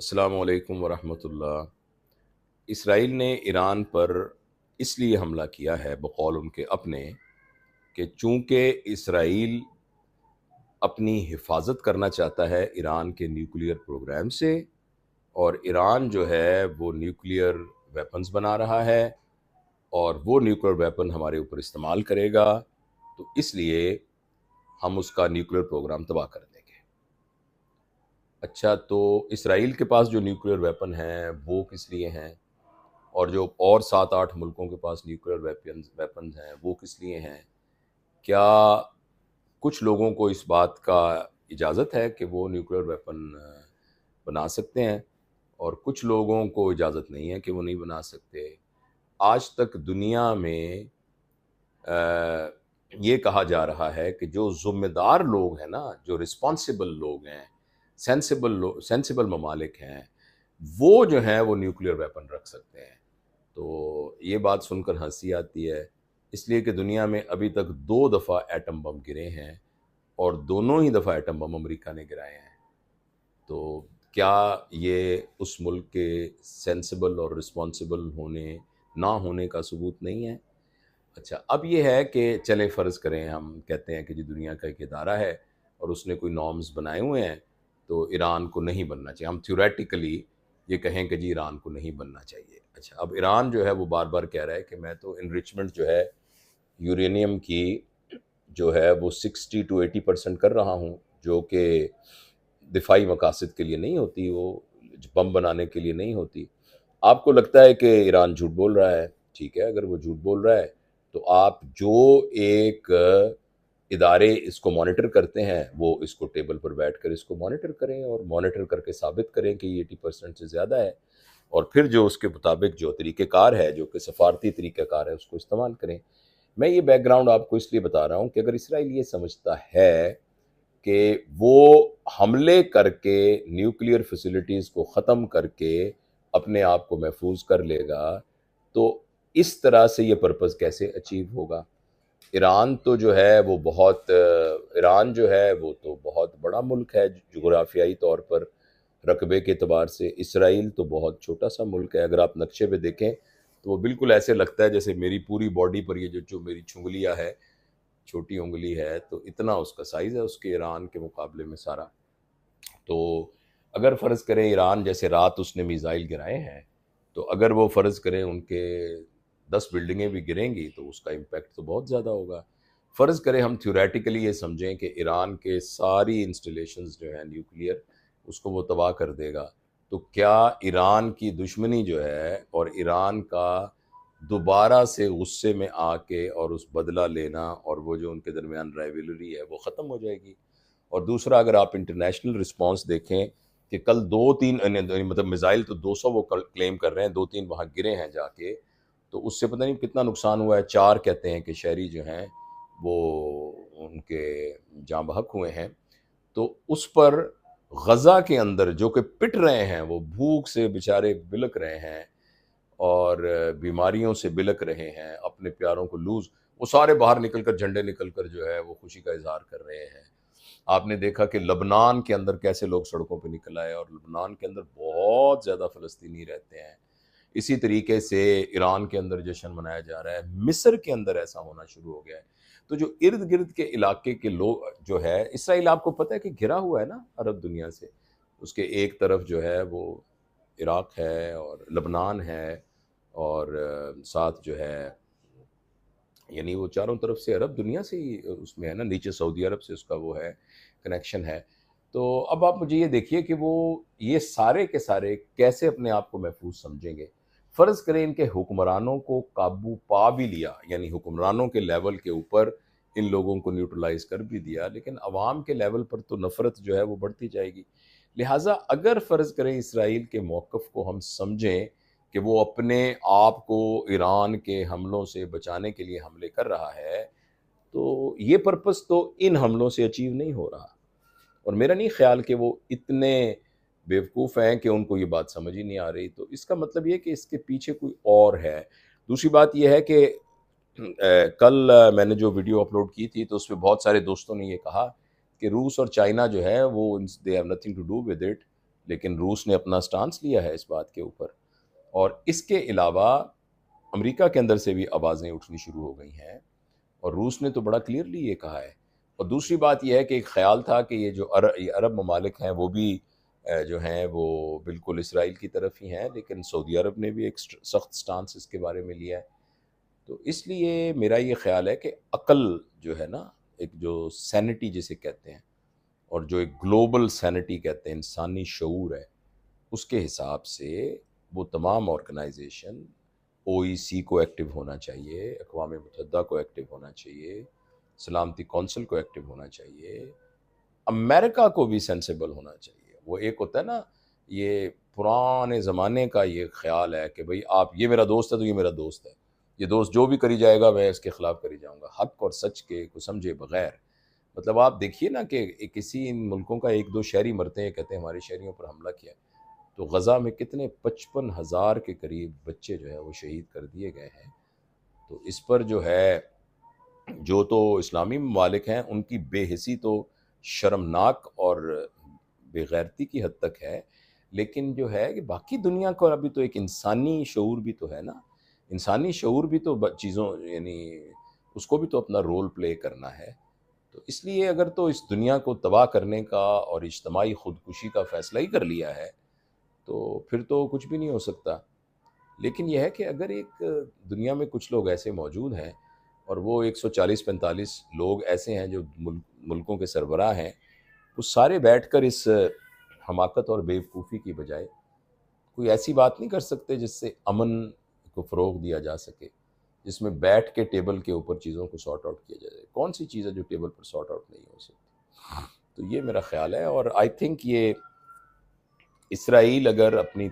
السلام علیکم ورحمۃ اللہ۔ اسرائیل نے ایران پر اس لیے حملہ کیا ہے بقول ان کے اپنے کہ چونکہ اسرائیل اپنی حفاظت کرنا چاہتا ہے ایران کے نیوکلیئر پروگرام سے، اور ایران جو ہے وہ نیوکلیئر ویپنز بنا رہا ہے اور وہ نیوکلیئر ویپن ہمارے اوپر استعمال کرے گا، تو اس لیے ہم اس کا نیوکلیئر پروگرام تباہ کر دیں گے۔ اچھا، تو اسرائیل کے پاس جو نیوکلیئر ویپن ہیں وہ کس لیے ہیں، اور جو اور 7-8 ملکوں کے پاس نیوکلیئر ویپنز ہیں وہ کس لیے ہیں؟ کیا کچھ لوگوں کو اس بات کا اجازت ہے کہ وہ نیوکلیئر ویپن بنا سکتے ہیں اور کچھ لوگوں کو اجازت نہیں ہے کہ وہ نہیں بنا سکتے؟ آج تک دنیا میں یہ کہا جا رہا ہے کہ جو ذمہ دار لوگ ہیں نا، جو رسپانسبل لوگ ہیں، سینسیبل ممالک ہیں، وہ جو ہیں وہ نیوکلیئر ویپن رکھ سکتے ہیں۔ تو یہ بات سن کر ہنسی آتی ہے، اس لیے کہ دنیا میں ابھی تک 2 دفعہ ایٹم بم گرے ہیں اور دونوں ہی دفعہ ایٹم بم امریکہ نے گرائے ہیں۔ تو کیا یہ اس ملک کے سینسیبل اور رسپانسبل ہونے نہ ہونے کا ثبوت نہیں ہے؟ اچھا، اب یہ ہے کہ چلیں فرض کریں، ہم کہتے ہیں کہ جی دنیا کا ایک ادارہ ہے اور اس نے کوئی نارمز بنائے ہوئے ہیں تو ایران کو نہیں بننا چاہیے، ہم تھیوریٹیکلی یہ کہیں کہ جی ایران کو نہیں بننا چاہیے۔ اچھا، اب ایران جو ہے وہ بار بار کہہ رہا ہے کہ میں تو انرچمنٹ جو ہے یورینیم کی جو ہے وہ 60-80% کر رہا ہوں، جو کہ دفاعی مقاصد کے لیے نہیں ہوتی، وہ بم بنانے کے لیے نہیں ہوتی۔ آپ کو لگتا ہے کہ ایران جھوٹ بول رہا ہے، ٹھیک ہے، اگر وہ جھوٹ بول رہا ہے تو آپ جو ایک ادارے اس کو مانیٹر کرتے ہیں وہ اس کو ٹیبل پر بیٹھ کر اس کو مانیٹر کریں اور مانیٹر کر کے ثابت کریں کہ یہ 80% سے زیادہ ہے، اور پھر جو اس کے مطابق جو طریقہ کار ہے، جو کہ سفارتی طریقہ کار ہے، اس کو استعمال کریں۔ میں یہ بیک گراؤنڈ آپ کو اس لیے بتا رہا ہوں کہ اگر اسرائیل یہ سمجھتا ہے کہ وہ حملے کر کے نیوکلیئر فیسلٹیز کو ختم کر کے اپنے آپ کو محفوظ کر لے گا، تو اس طرح سے یہ پرپز کیسے اچیو ہوگا؟ ایران تو جو ہے وہ ایران جو ہے وہ تو بہت بڑا ملک ہے جغرافیائی طور پر، رقبے کے اعتبار سے۔ اسرائیل تو بہت چھوٹا سا ملک ہے، اگر آپ نقشے پہ دیکھیں تو وہ بالکل ایسے لگتا ہے جیسے میری پوری باڈی پر یہ جو میری چنگلیاں ہے، چھوٹی انگلی ہے، تو اتنا اس کا سائز ہے اس کے ایران کے مقابلے میں سارا۔ تو اگر فرض کریں ایران جیسے رات اس نے میزائل گرائے ہیں، تو اگر وہ فرض کریں ان کے 10 بلڈنگیں بھی گریں گی تو اس کا امپیکٹ تو بہت زیادہ ہوگا۔ فرض کریں ہم تھیوریٹیکلی یہ سمجھیں کہ ایران کے ساری انسٹالیشنز جو ہیں نیوکلیئر، اس کو وہ تباہ کر دے گا، تو کیا ایران کی دشمنی جو ہے اور ایران کا دوبارہ سے غصے میں آ کے اور اس بدلہ لینا اور وہ جو ان کے درمیان رائیولری ہے وہ ختم ہو جائے گی؟ اور دوسرا، اگر آپ انٹرنیشنل رسپانس دیکھیں کہ کل 2-3 مطلب میزائل تو 200 وہ کلیم کر رہے ہیں، 2-3 وہاں گرے ہیں جا کے، تو اس سے پتہ نہیں کتنا نقصان ہوا ہے۔ 4 کہتے ہیں کہ شہری جو ہیں وہ ان کے جاں بحق ہوئے ہیں۔ تو اس پر غزہ کے اندر جو کہ پٹ رہے ہیں، وہ بھوک سے بیچارے بلک رہے ہیں اور بیماریوں سے بلک رہے ہیں، اپنے پیاروں کو لوز، وہ سارے باہر نکل کر جھنڈے نکل کر جو ہے وہ خوشی کا اظہار کر رہے ہیں۔ آپ نے دیکھا کہ لبنان کے اندر کیسے لوگ سڑکوں پہ نکل آئے، اور لبنان کے اندر بہت زیادہ فلسطینی رہتے ہیں۔ اسی طریقے سے ایران کے اندر جشن منایا جا رہا ہے، مصر کے اندر ایسا ہونا شروع ہو گیا ہے۔ تو جو ارد گرد کے علاقے کے لوگ جو ہے، اسرائیل آپ کو پتہ ہے کہ گھرا ہوا ہے نا عرب دنیا سے، اس کے ایک طرف جو ہے وہ عراق ہے اور لبنان ہے، اور ساتھ جو ہے یعنی وہ چاروں طرف سے عرب دنیا سے ہی اس میں ہے نا، نیچے سعودی عرب سے اس کا وہ ہے کنیکشن ہے۔ تو اب آپ مجھے یہ دیکھیے کہ وہ یہ سارے کے سارے کیسے اپنے آپ کو محفوظ سمجھیں گے؟ فرض کریں ان کے حکمرانوں کو قابو پا بھی لیا، یعنی حکمرانوں کے لیول کے اوپر ان لوگوں کو نیوٹرلائز کر بھی دیا، لیکن عوام کے لیول پر تو نفرت جو ہے وہ بڑھتی جائے گی۔ لہٰذا اگر فرض کریں اسرائیل کے موقف کو ہم سمجھیں کہ وہ اپنے آپ کو ایران کے حملوں سے بچانے کے لیے حملے کر رہا ہے، تو یہ پرپس تو ان حملوں سے اچیو نہیں ہو رہا، اور میرا نہیں خیال کہ وہ اتنے بیوقوف ہیں کہ ان کو یہ بات سمجھ ہی نہیں آ رہی۔ تو اس کا مطلب یہ کہ اس کے پیچھے کوئی اور ہے۔ دوسری بات یہ ہے کہ کل میں نے جو ویڈیو اپلوڈ کی تھی تو اس پہ بہت سارے دوستوں نے یہ کہا کہ روس اور چائنا جو ہے وہ they have nothing to do with it، لیکن روس نے اپنا سٹانس لیا ہے اس بات کے اوپر. اور اس کے علاوہ امریکہ کے اندر سے بھی آوازیں اٹھنی شروع ہو گئی ہیں، اور روس نے تو بڑا کلیئرلی یہ کہا ہے. اور دوسری بات یہ ہے کہ ایک خیال تھا کہ یہ جو یہ عرب ممالک ہیں وہ بھی جو ہیں وہ بالکل اسرائیل کی طرف ہی ہیں، لیکن سعودی عرب نے بھی ایک سخت سٹانس اس کے بارے میں لیا ہے. تو اس لیے میرا یہ خیال ہے کہ عقل جو ہے نا، ایک جو سینٹی جسے کہتے ہیں، اور جو ایک گلوبل سینٹی کہتے ہیں، انسانی شعور ہے، اس کے حساب سے وہ تمام آرگنائزیشن، او ای سی کو ایکٹیو ہونا چاہیے، اقوام متحدہ کو ایکٹیو ہونا چاہیے، سلامتی کونسل کو ایکٹیو ہونا چاہیے، امریکہ کو بھی سینسیبل ہونا چاہیے. وہ ایک ہوتا ہے نا، یہ پرانے زمانے کا یہ خیال ہے کہ بھئی آپ، یہ میرا دوست ہے تو یہ میرا دوست ہے، یہ دوست جو بھی کری جائے گا میں اس کے خلاف کری جاؤں گا، حق اور سچ کے کو سمجھے بغیر. مطلب آپ دیکھیے نا کہ کسی ان ملکوں کا ایک دو شہری مرتے ہیں، کہتے ہیں ہمارے شہریوں پر حملہ کیا. تو غزہ میں کتنے 55,000 کے قریب بچے جو ہے وہ شہید کر دیے گئے ہیں. تو اس پر جو ہے، جو تو اسلامی ممالک ہیں ان کی بے حسی تو شرمناک اور بے غیرتی کی حد تک ہے، لیکن جو ہے کہ باقی دنیا کو ابھی تو ایک انسانی شعور بھی تو ہے نا. انسانی شعور بھی تو چیزوں، یعنی اس کو بھی تو اپنا رول پلے کرنا ہے. تو اس لیے اگر تو اس دنیا کو تباہ کرنے کا اور اجتماعی خودکشی کا فیصلہ ہی کر لیا ہے تو پھر تو کچھ بھی نہیں ہو سکتا. لیکن یہ ہے کہ اگر ایک دنیا میں کچھ لوگ ایسے موجود ہیں، اور وہ 140-45 لوگ ایسے ہیں جو ملکوں کے سربراہ ہیں، وہ سارے بیٹھ کر اس حماقت اور بیوقوفی کی بجائے کوئی ایسی بات نہیں کر سکتے جس سے امن کو فروغ دیا جا سکے، جس میں بیٹھ کے ٹیبل کے اوپر چیزوں کو سارٹ آؤٹ کیا جائے. کون سی چیز ہے جو ٹیبل پر سارٹ آؤٹ نہیں ہو سکتی؟ تو یہ میرا خیال ہے. اور آئی تھنک یہ اسرائیل اگر اپنی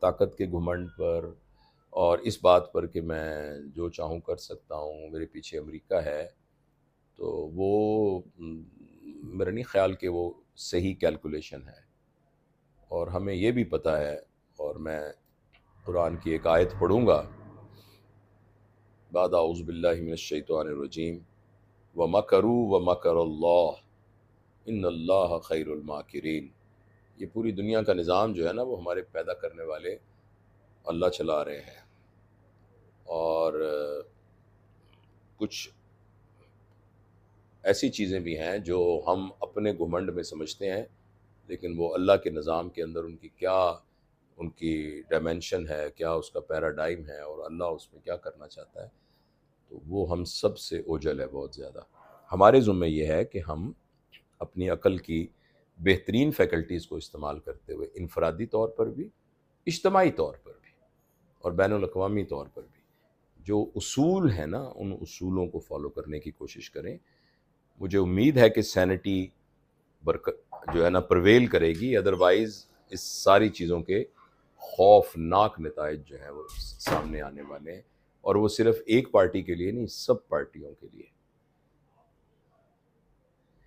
طاقت کے گھمنڈ پر اور اس بات پر کہ میں جو چاہوں کر سکتا ہوں، میرے پیچھے امریکہ ہے، تو وہ میرا نہیں خیال کہ وہ صحیح کیلکولیشن ہے. اور ہمیں یہ بھی پتہ ہے، اور میں قرآن کی ایک آیت پڑھوں گا، بعد اعوذ باللہ من الشیطان الرجیم، وَمَكَرُوا وَمَكَرَ اللَّهُ إِنَّ اللَّهَ خَيْرُ الْمَاكِرِينَ. یہ پوری دنیا کا نظام جو ہے نا، وہ ہمارے پیدا کرنے والے اللہ چلا رہے ہیں. اور کچھ ایسی چیزیں بھی ہیں جو ہم اپنے گھمنڈ میں سمجھتے ہیں، لیکن وہ اللہ کے نظام کے اندر ان کی کیا، ان کی ڈائمنشن ہے، کیا اس کا پیراڈائم ہے، اور اللہ اس میں کیا کرنا چاہتا ہے. تو وہ ہم سب سے اوجل ہے بہت زیادہ. ہمارے ذمہ یہ ہے کہ ہم اپنی عقل کی بہترین فیکلٹیز کو استعمال کرتے ہوئے انفرادی طور پر بھی، اجتماعی طور پر بھی، اور بین الاقوامی طور پر بھی جو اصول ہیں نا، ان اصولوں کو فالو کرنے کی کوشش کریں. مجھے امید ہے کہ سینٹی جو ہے نا پرویل کرے گی، ادروائز اس ساری چیزوں کے خوفناک نتائج جو ہیں وہ سامنے آنے والے ہیں. اور وہ صرف ایک پارٹی کے لیے نہیں، سب پارٹیوں کے لیے.